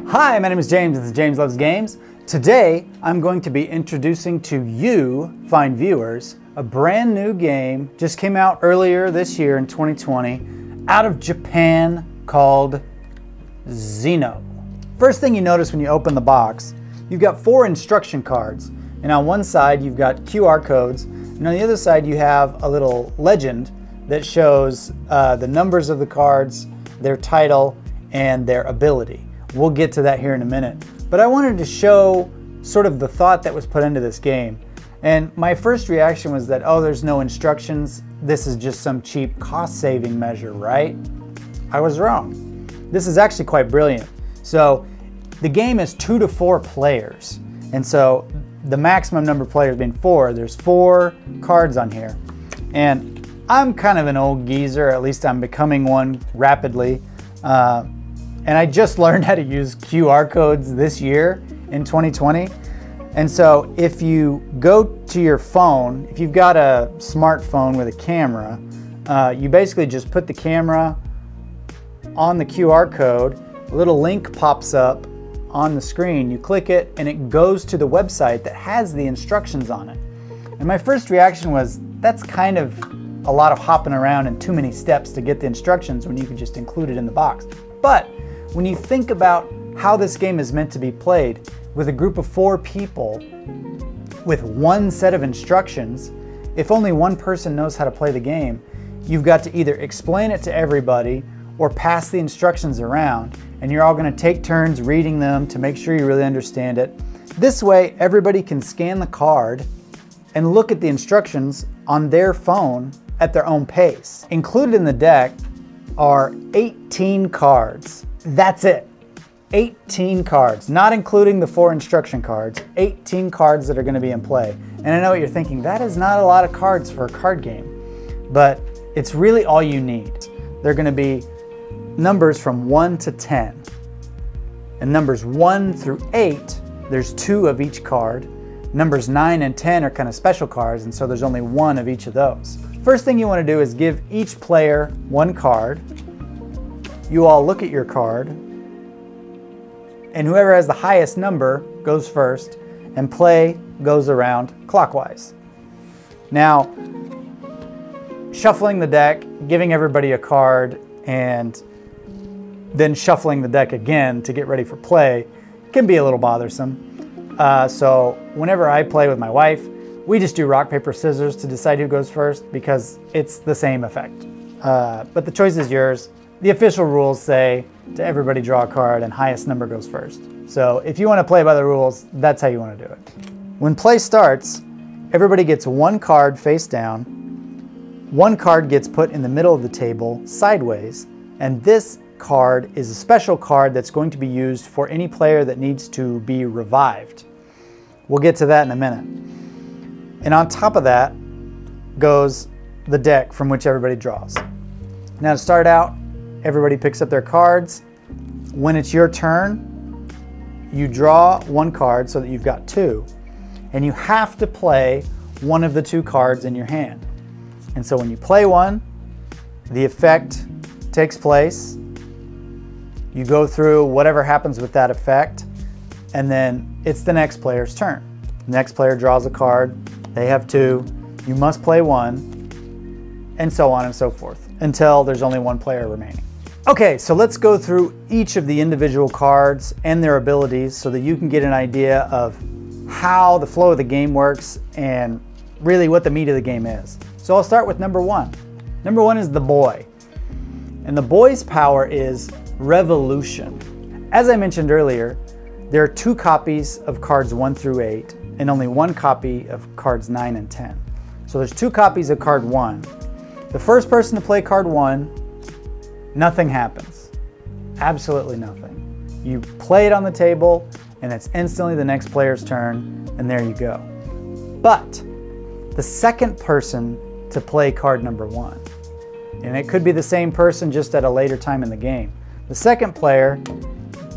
Hi, my name is James. This is James Loves Games. Today, I'm going to be introducing to you, fine viewers, a brand new game, just came out earlier this year in 2020, out of Japan, called Xeno. First thing you notice when you open the box, you've got 4 instruction cards. And on one side, you've got QR codes, and on the other side, you have a little legend that shows the numbers of the cards, their title, and their ability. We'll get to that here in a minute. But I wanted to show sort of the thought that was put into this game. And my first reaction was that, oh, there's no instructions. This is just some cheap cost-saving measure, right? I was wrong. This is actually quite brilliant. So the game is 2 to 4 players. And so the maximum number of players being 4, there's 4 cards on here. And I'm kind of an old geezer, at least I'm becoming one rapidly. And I just learned how to use QR codes this year in 2020. And so if you go to your phone, if you've got a smartphone with a camera, you basically just put the camera on the QR code, a little link pops up on the screen, you click it, and it goes to the website that has the instructions on it. And my first reaction was, that's kind of a lot of hopping around and too many steps to get the instructions when you can just include it in the box. But when you think about how this game is meant to be played with a group of 4 people with one set of instructions, if only one person knows how to play the game, you've got to either explain it to everybody or pass the instructions around, and you're all going to take turns reading them to make sure you really understand it. This way, everybody can scan the card and look at the instructions on their phone at their own pace. Included in the deck are 18 cards. That's it. 18 cards, not including the 4 instruction cards, 18 cards that are going to be in play. And I know what you're thinking, that is not a lot of cards for a card game, but it's really all you need. They're going to be numbers from 1 to 10. And numbers 1 through 8, there's 2 of each card. Numbers 9 and 10 are kind of special cards, and so there's only 1 of each of those. First thing you want to do is give each player 1 card. You all look at your card, and whoever has the highest number goes first, and play goes around clockwise. Now, shuffling the deck, giving everybody a card, and then shuffling the deck again to get ready for play can be a little bothersome. So whenever I play with my wife, we just do rock, paper, scissors to decide who goes first because it's the same effect. But the choice is yours. The official rules say to everybody draw a card and highest number goes first. So if you want to play by the rules, that's how you want to do it. When play starts, everybody gets 1 card face down. 1 card gets put in the middle of the table sideways, and this card is a special card that's going to be used for any player that needs to be revived. We'll get to that in a minute. And on top of that goes the deck from which everybody draws. Now to start out, everybody picks up their cards. When it's your turn, you draw 1 card so that you've got 2, and you have to play one of the 2 cards in your hand. And so when you play one, the effect takes place. You go through whatever happens with that effect, and then it's the next player's turn. The next player draws a card, they have 2, you must play 1, and so on and so forth, until there's only 1 player remaining. Okay, so let's go through each of the individual cards and their abilities so that you can get an idea of how the flow of the game works and really what the meat of the game is. So I'll start with number 1. Number 1 is the boy. And the boy's power is revolution. As I mentioned earlier, there are 2 copies of cards 1 through 8 and only 1 copy of cards 9 and 10. So there's 2 copies of card 1. The first person to play card 1, nothing happens. Absolutely nothing. You play it on the table and it's instantly the next player's turn, and there you go. But the second person to play card number 1, and it could be the same person just at a later time in the game, the second player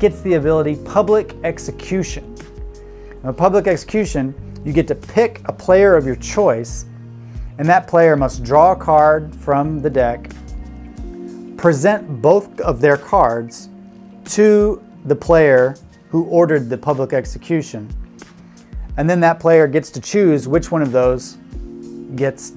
gets the ability Public Execution. Now, Public Execution, you get to pick a player of your choice, and that player must draw a card from the deck present both of their cards to the player who ordered the public execution. And then that player gets to choose which one of those gets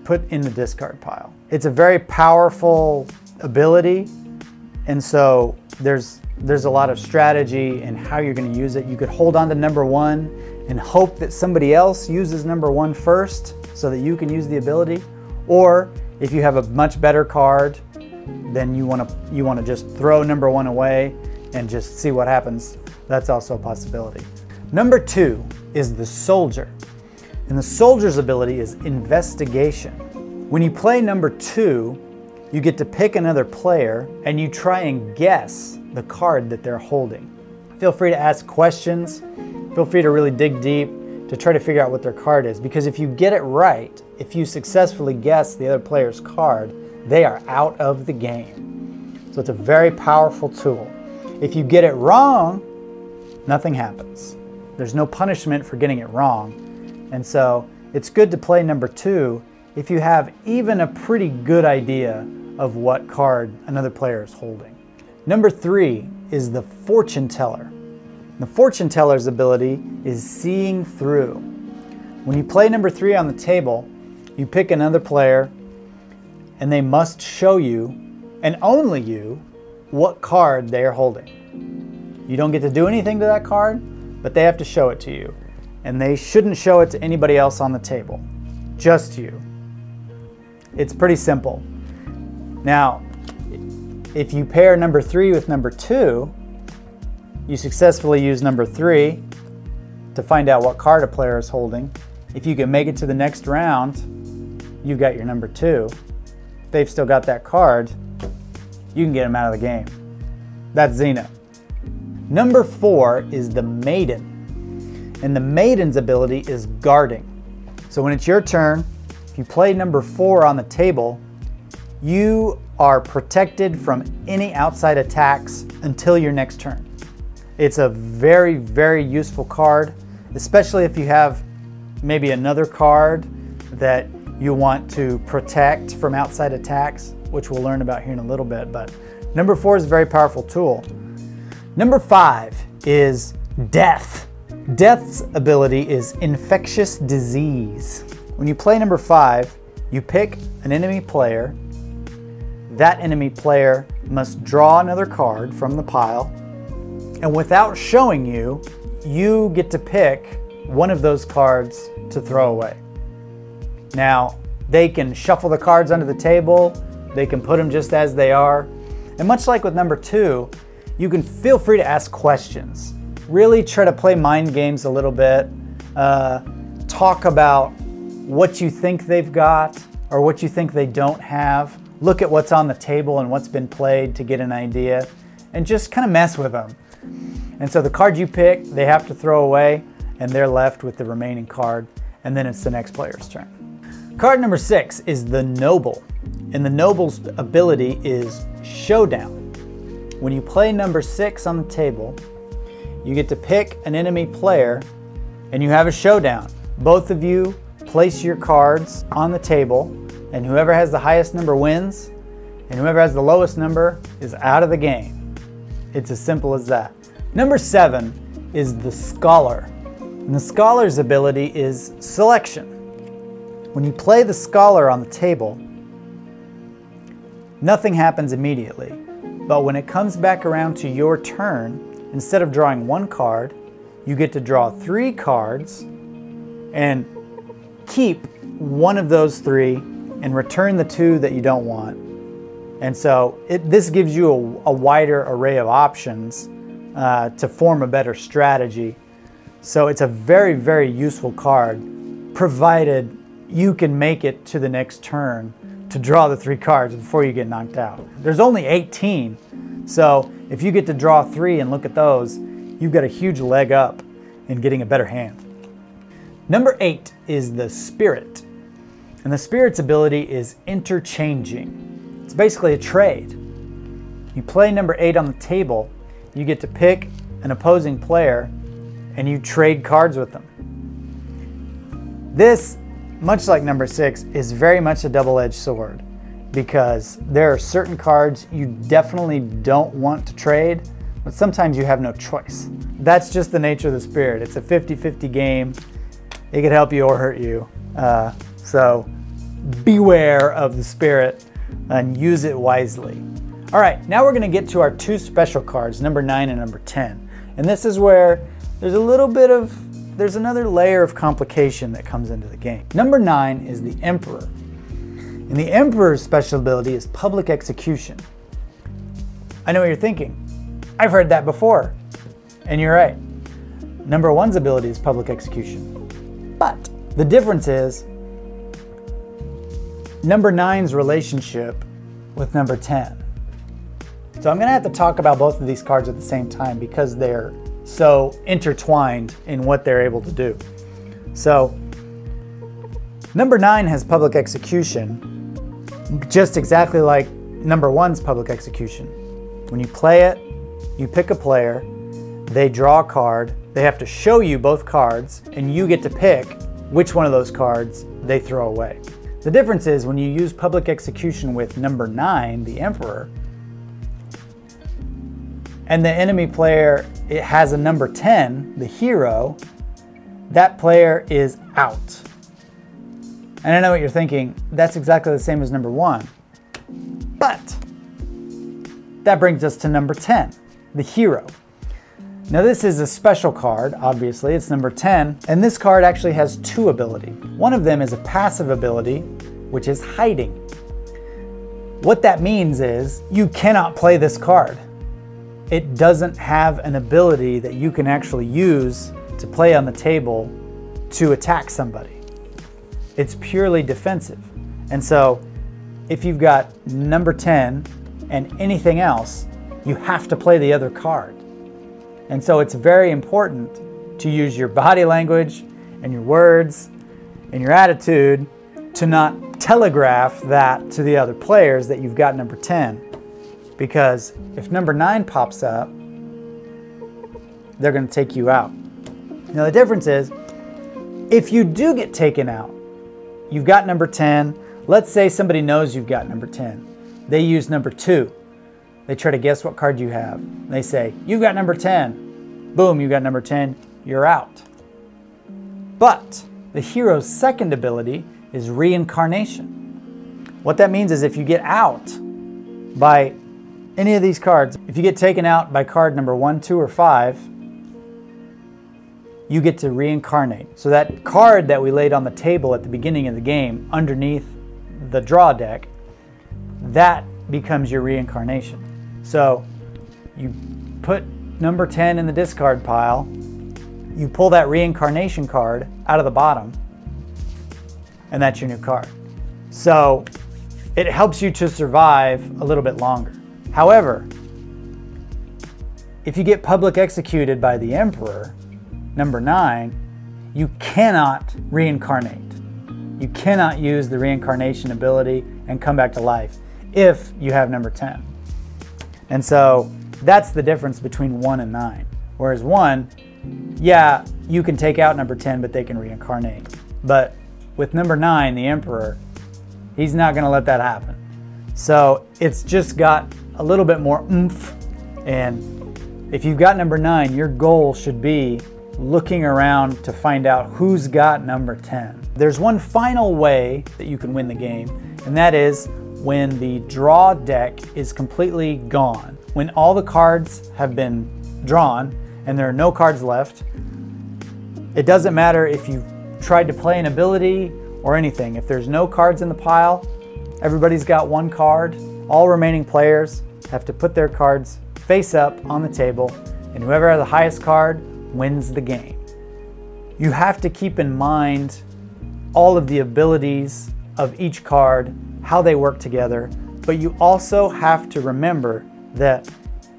put in the discard pile. It's a very powerful ability, and so there's a lot of strategy in how you're going to use it. You could hold on to number one and hope that somebody else uses number one first so that you can use the ability. Or if you have a much better card, then you want to just throw number one away and just see what happens. That's also a possibility. Number two is the soldier. And the soldier's ability is investigation. When you play number two, you get to pick another player and you try and guess the card that they're holding. Feel free to ask questions. Feel free to really dig deep to try to figure out what their card is. Because if you get it right, if you successfully guess the other player's card, they are out of the game. So it's a very powerful tool. If you get it wrong, nothing happens. There's no punishment for getting it wrong. And so it's good to play number two if you have even a pretty good idea of what card another player is holding. Number three is the fortune teller. The fortune teller's ability is seeing through. When you play number three on the table, you pick another player and they must show you, and only you, what card they are holding. You don't get to do anything to that card, but they have to show it to you. And they shouldn't show it to anybody else on the table, just you. It's pretty simple. Now, if you pair number three with number two, you successfully use number three to find out what card a player is holding. If you can make it to the next round, you've got your number two. If they've still got that card, you can get them out of the game. That's Xeno. Number four is the Maiden. And the Maiden's ability is guarding. So when it's your turn, if you play number four on the table, you are protected from any outside attacks until your next turn. It's a very, very useful card, especially if you have maybe another card that you want to protect from outside attacks, which we'll learn about here in a little bit. But number four is a very powerful tool. Number five is death. Death's ability is infectious disease. When you play number five, you pick an enemy player. That enemy player must draw another card from the pile, and without showing you, you get to pick one of those cards to throw away. Now, they can shuffle the cards under the table, they can put them just as they are, and much like with number two, you can feel free to ask questions. Really try to play mind games a little bit, talk about what you think they've got or what you think they don't have. Look at what's on the table and what's been played to get an idea, and just kind of mess with them. And so the card you pick, they have to throw away, and they're left with the remaining card, and then it's the next player's turn. Card number six is the Noble, and the Noble's ability is Showdown. When you play number six on the table, you get to pick an enemy player, and you have a showdown. Both of you place your cards on the table, and whoever has the highest number wins, and whoever has the lowest number is out of the game. It's as simple as that. Number seven is the Scholar. And the Scholar's ability is selection. When you play the Scholar on the table, nothing happens immediately. But when it comes back around to your turn, instead of drawing one card, you get to draw three cards and keep one of those three and return the two that you don't want. And so this gives you a wider array of options to form a better strategy. So it's a very, very useful card, provided you can make it to the next turn to draw the three cards before you get knocked out. There's only 18, so if you get to draw three and look at those, you've got a huge leg up in getting a better hand. Number eight is the Spirit. And the Spirit's ability is interchanging. It's basically a trade. You play number eight on the table, you get to pick an opposing player, and you trade cards with them. This, much like number six, is very much a double-edged sword. because there are certain cards you definitely don't want to trade, but sometimes you have no choice. That's just the nature of the Spirit. It's a 50-50 game. It could help you or hurt you. So beware of the Spirit and use it wisely. All right, now we're gonna get to our two special cards, number 9 and number 10. And this is where there's there's another layer of complication that comes into the game. Number 9 is the Emperor. And the Emperor's special ability is Public Execution. I know what you're thinking. I've heard that before. And you're right. Number 1's ability is Public Execution. But the difference is number 9's relationship with number 10. So I'm gonna have to talk about both of these cards at the same time because they're so intertwined in what they're able to do. So number 9 has Public Execution, just exactly like number 1's Public Execution. When you play it, you pick a player, they draw a card, they have to show you both cards, and you get to pick which one of those cards they throw away. The difference is when you use Public Execution with number 9, the Emperor, and the enemy player, it has a number 10, the hero, that player is out. And I know what you're thinking, that's exactly the same as number 1. But that brings us to number 10, the hero. Now this is a special card, obviously, it's number 10, and this card actually has two abilities. One of them is a passive ability, which is hiding. What that means is you cannot play this card. It doesn't have an ability that you can actually use to play on the table to attack somebody. It's purely defensive. And so if you've got number 10 and anything else, you have to play the other card. And so it's very important to use your body language and your words and your attitude to not telegraph that to the other players that you've got number 10. Because if number 9 pops up, they're going to take you out. Now the difference is, if you do get taken out, you've got number 10, let's say somebody knows you've got number 10. They use number 2. They try to guess what card you have. They say, you've got number 10. Boom, you got number 10, you're out. But the hero's second ability is reincarnation. What that means is if you get out by any of these cards, if you get taken out by card number 1, 2, or 5, you get to reincarnate. So that card that we laid on the table at the beginning of the game, underneath the draw deck, that becomes your reincarnation. So you put number 10 in the discard pile, you pull that reincarnation card out of the bottom, and that's your new card. So it helps you to survive a little bit longer. However, if you get public executed by the Emperor, number 9, you cannot reincarnate. You cannot use the reincarnation ability and come back to life if you have number 10. And so that's the difference between 1 and 9. Whereas 1, yeah, you can take out number 10, but they can reincarnate. But with number 9, the Emperor, he's not going to let that happen. So it's just got a little bit more oomph. And if you've got number 9, your goal should be looking around to find out who's got number 10. There's one final way that you can win the game, and that is when the draw deck is completely gone. When all the cards have been drawn and there are no cards left, it doesn't matter if you've tried to play an ability or anything. If there's no cards in the pile, everybody's got one card. All remaining players have to put their cards face up on the table, and whoever has the highest card wins the game. You have to keep in mind all of the abilities of each card, how they work together, but you also have to remember that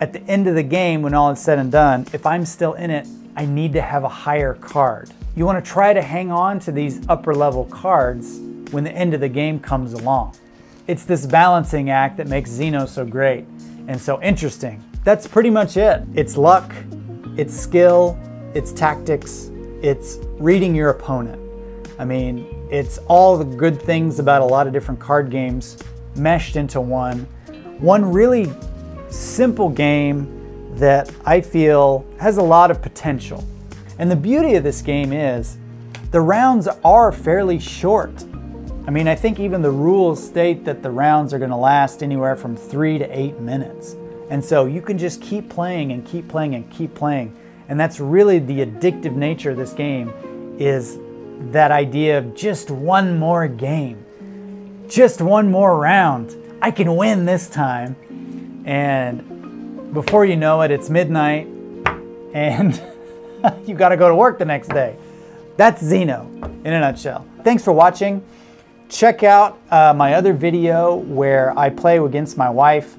at the end of the game, when all is said and done, if I'm still in it, I need to have a higher card. You want to try to hang on to these upper level cards when the end of the game comes along. It's this balancing act that makes Xeno so great and so interesting. That's pretty much it. It's luck, it's skill, it's tactics, it's reading your opponent. I mean, it's all the good things about a lot of different card games meshed into one really simple game that I feel has a lot of potential. And the beauty of this game is the rounds are fairly short. I mean, I think even the rules state that the rounds are going to last anywhere from 3 to 8 minutes. And so you can just keep playing and keep playing and keep playing. And that's really the addictive nature of this game, is that idea of just one more game, just one more round. I can win this time. And before you know it, it's midnight and you got to go to work the next day. That's Xeno in a nutshell. Thanks for watching. Check out my other video where I play against my wife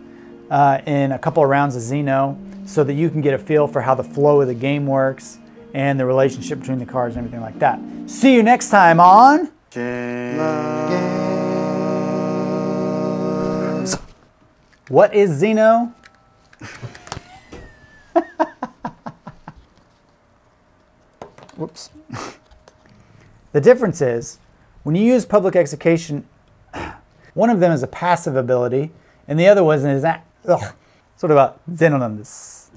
in a couple of rounds of Xeno, so that you can get a feel for how the flow of the game works and the relationship between the cards and everything like that. See you next time on What is Xeno? Whoops. The difference is, when you use public execution, one of them is a passive ability, and the other one is sort of a Xenoなんです.